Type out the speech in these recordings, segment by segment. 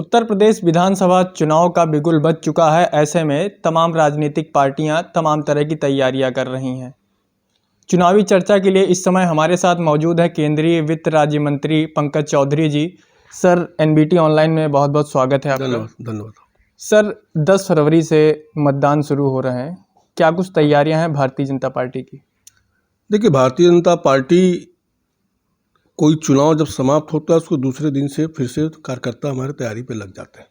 उत्तर प्रदेश विधानसभा चुनाव का बिगुल बज चुका है। ऐसे में तमाम राजनीतिक पार्टियां तमाम तरह की तैयारियां कर रही हैं। चुनावी चर्चा के लिए इस समय हमारे साथ मौजूद है केंद्रीय वित्त राज्य मंत्री पंकज चौधरी जी। सर, एनबीटी ऑनलाइन में बहुत बहुत स्वागत है आपका। धन्यवाद। सर, 10 फरवरी से मतदान शुरू हो रहे हैं, क्या कुछ तैयारियां हैं भारतीय जनता पार्टी की? देखिए, भारतीय जनता पार्टी कोई चुनाव जब समाप्त होता है उसको दूसरे दिन से फिर से कार्यकर्ता हमारे तैयारी पे लग जाते हैं,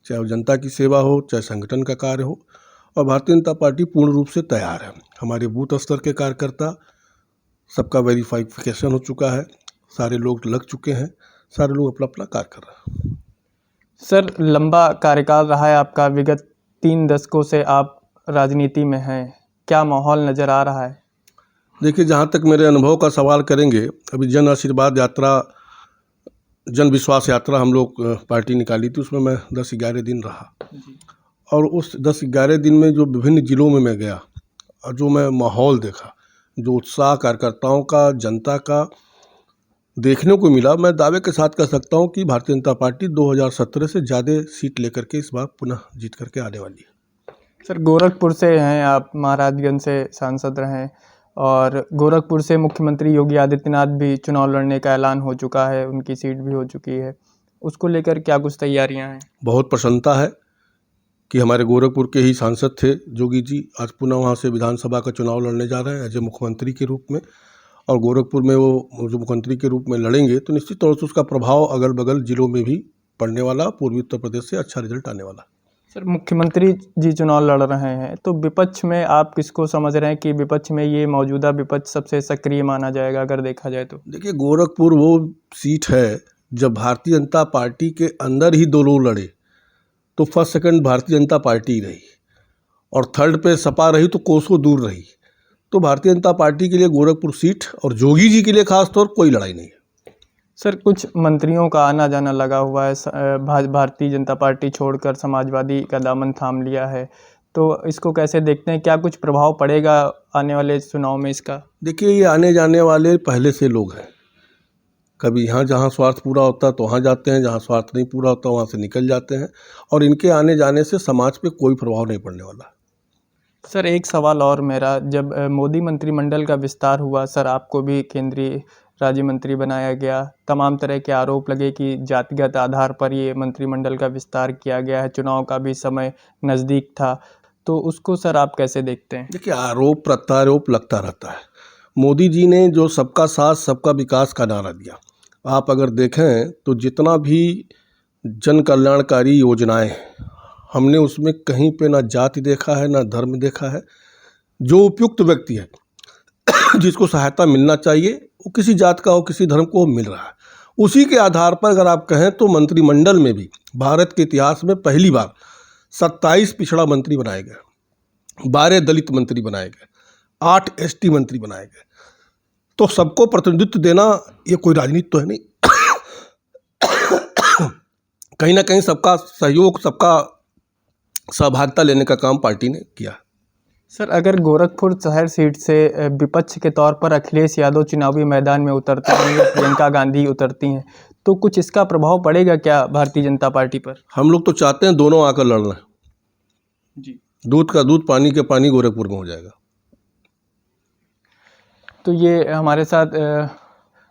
चाहे वो जनता की सेवा हो, चाहे संगठन का कार्य हो। और भारतीय जनता पार्टी पूर्ण रूप से तैयार है। हमारे बूथ स्तर के कार्यकर्ता सबका वेरिफिकेशन हो चुका है, सारे लोग लग चुके हैं, सारे लोग अपना अपना कार्य कर रहे हैं। सर, लंबा कार्यकाल रहा है आपका, विगत 3 दशकों से आप राजनीति में हैं, क्या माहौल नज़र आ रहा है? देखिए, जहाँ तक मेरे अनुभव का सवाल करेंगे, अभी जन आशीर्वाद यात्रा, जन विश्वास यात्रा हम लोग पार्टी निकाली थी, उसमें मैं 10-11 दिन रहा। और उस 10-11 दिन में जो विभिन्न जिलों में मैं गया और जो मैं माहौल देखा, जो उत्साह कार्यकर्ताओं का, जनता का देखने को मिला, मैं दावे के साथ कह सकता हूँ कि भारतीय जनता पार्टी 2017 से ज़्यादा सीट लेकर के इस बार पुनः जीत करके आने वाली है। सर, गोरखपुर से हैं आप, महाराजगंज से सांसद रहे और गोरखपुर से मुख्यमंत्री योगी आदित्यनाथ भी चुनाव लड़ने का ऐलान हो चुका है, उनकी सीट भी हो चुकी है। उसको लेकर क्या कुछ तैयारियां हैं? बहुत प्रसन्नता है कि हमारे गोरखपुर के ही सांसद थे जोगी जी, आज पुनः वहाँ से विधानसभा का चुनाव लड़ने जा रहे हैं एज ए मुख्यमंत्री के रूप में। और गोरखपुर में वो जो मुख्यमंत्री के रूप में लड़ेंगे तो निश्चित तौर से उसका प्रभाव अगल बगल जिलों में भी पड़ने वाला, पूर्वी उत्तर प्रदेश से अच्छा रिजल्ट आने वाला। सर, मुख्यमंत्री जी चुनाव लड़ रहे हैं तो विपक्ष में आप किसको समझ रहे हैं कि विपक्ष में ये मौजूदा विपक्ष सबसे सक्रिय माना जाएगा अगर देखा जाए तो? देखिए, गोरखपुर वो सीट है जब भारतीय जनता पार्टी के अंदर ही 2 लोग लड़े तो first second Bharatiya Janata party रही और थर्ड पे सपा रही तो कोसों दूर रही। तो भारतीय जनता पार्टी के लिए गोरखपुर सीट और जोगी जी के लिए खासतौर कोई लड़ाई नहीं है। सर, कुछ मंत्रियों का आना जाना लगा हुआ है, भारतीय जनता पार्टी छोड़कर समाजवादी का दामन थाम लिया है, तो इसको कैसे देखते हैं? क्या कुछ प्रभाव पड़ेगा आने वाले चुनाव में इसका? देखिए, ये आने जाने वाले पहले से लोग हैं, कभी यहाँ जहाँ स्वार्थ पूरा होता है तो वहाँ जाते हैं, जहाँ स्वार्थ नहीं पूरा होता वहाँ से निकल जाते हैं, और इनके आने जाने से समाज पे कोई प्रभाव नहीं पड़ने वाला। सर, एक सवाल और मेरा, जब मोदी मंत्रिमंडल का विस्तार हुआ, सर आपको भी केंद्रीय राज्य मंत्री बनाया गया, तमाम तरह के आरोप लगे कि जातिगत आधार पर ये मंत्रिमंडल का विस्तार किया गया है, चुनाव का भी समय नज़दीक था, तो उसको सर आप कैसे देखते हैं? देखिए, आरोप प्रत्यारोप लगता रहता है। मोदी जी ने जो सबका साथ सबका विकास का नारा दिया, आप अगर देखें तो जितना भी जन कल्याणकारी योजनाएं हमने उसमें कहीं पे ना जाति देखा है, ना धर्म देखा है। जो उपयुक्त व्यक्ति है जिसको सहायता मिलना चाहिए, वो किसी जात का हो, किसी धर्म को मिल रहा है। उसी के आधार पर अगर आप कहें तो मंत्रिमंडल में भी भारत के इतिहास में पहली बार 27 पिछड़ा मंत्री बनाए गए, 12 दलित मंत्री बनाए गए, 8 एसटी मंत्री बनाए गए। तो सबको प्रतिनिधित्व देना ये कोई राजनीति तो है नहीं। कहीं ना कहीं सबका सहयोग, सबका सहभागिता लेने का काम पार्टी ने किया। सर, अगर गोरखपुर शहर सीट से विपक्ष के तौर पर अखिलेश यादव चुनावी मैदान में उतरते हैं या प्रियंका गांधी उतरती हैं, तो कुछ इसका प्रभाव पड़ेगा क्या भारतीय जनता पार्टी पर? हम लोग तो चाहते हैं दोनों आकर लड़ना जी। दूध का दूध, पानी के पानी गोरखपुर में हो जाएगा। तो ये हमारे साथ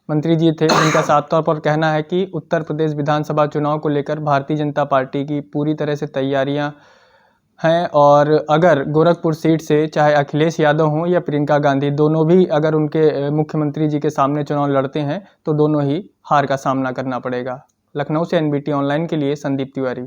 मंत्री जी थे, जिनका साफ तौर पर कहना है कि उत्तर प्रदेश विधानसभा चुनाव को लेकर भारतीय जनता पार्टी की पूरी तरह से तैयारियां हैं, और अगर गोरखपुर सीट से चाहे अखिलेश यादव हों या प्रियंका गांधी, दोनों भी अगर उनके मुख्यमंत्री जी के सामने चुनाव लड़ते हैं तो दोनों ही हार का सामना करना पड़ेगा। लखनऊ से एनबीटी ऑनलाइन के लिए संदीप तिवारी।